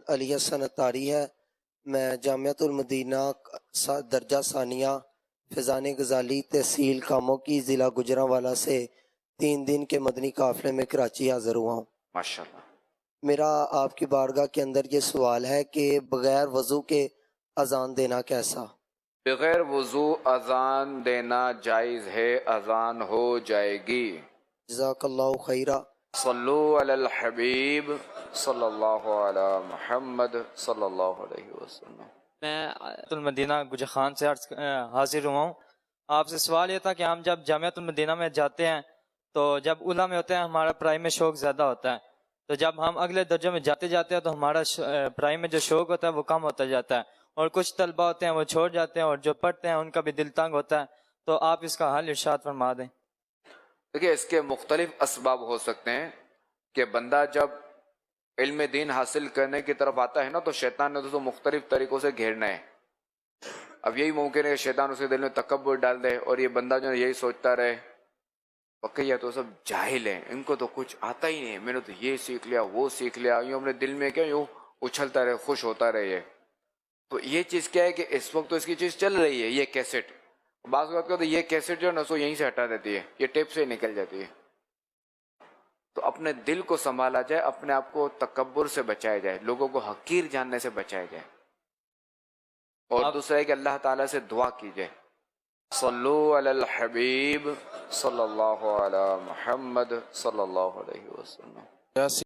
علی حسن اتاری ہے۔ میں جامعۃ المدینہ درجہ ثانیہ فیضان غزالی تحصیل کاموں کی ضلع گوجرانوالا سے 3 دن کے مدنی قافلے میں کراچی حاضر ہوا ہوں۔ ماشاءاللہ۔ میرا آپ کی بارگاہ کے اندر یہ سوال ہے کہ بغیر وضو کے اذان دینا کیسا؟ بغیر وضو اذان دینا جائز ہے، اذان ہو جائے گی۔ جزاک اللہ خیرہ۔ صلو علی الحبیب صلی اللہ علی محمد صلی اللہ علیہ وسلم۔ میں المدینہ گجر خان سے حاضر ہوا ہوں۔ آپ سے سوال یہ تھا کہ ہم جب جامعۃ المدینہ میں جاتے ہیں تو جب اولیٰ میں ہوتے ہیں ہمارا پڑھائی میں شوق زیادہ ہوتا ہے، تو جب ہم اگلے درجوں میں جاتے ہیں تو ہمارا پڑھائی میں جو شوق ہوتا ہے وہ کم ہوتا جاتا ہے، اور کچھ طلبہ ہوتے ہیں وہ چھوڑ جاتے ہیں، اور جو پڑھتے ہیں ان کا بھی دل تنگ ہوتا ہے، تو آپ اس کا حل ارشاد فرما دیں۔ دیکھیے، اس کے مختلف اسباب ہو سکتے ہیں کہ بندہ جب علم دین حاصل کرنے کی طرف آتا ہے نا تو شیطان نے تو مختلف طریقوں سے گھیرنا ہے۔ اب یہی ممکن ہے کہ شیطان اس کے دل میں تکبر ڈال دے اور یہ بندہ جو یہی سوچتا رہے واقعی یہ تو سب جاہل ہیں، ان کو تو کچھ آتا ہی نہیں، میں نے تو یہ سیکھ لیا وہ سیکھ لیا، یوں اپنے دل میں کیا یوں اچھلتا رہے، خوش ہوتا رہے۔ یہ تو یہ چیز کیا ہے کہ اس وقت تو اس کی چیز چل رہی ہے، یہ کیسٹ بعض اوقات کا تو یہ کیسٹ جو ہے نا سو یہیں سے ہٹا دیتی ہے، یہ ٹیپ سے نکل جاتی ہے۔ تو اپنے دل کو سنبھالا جائے، اپنے آپ کو تکبر سے بچایا جائے، لوگوں کو حقیر جاننے سے بچایا جائے، اور دوسرا ہے کہ اللہ تعالیٰ سے دعا کی جائے۔ صلو علی الحبیب صلی اللہ علی محمد صلی اللہ علیہ وسلم۔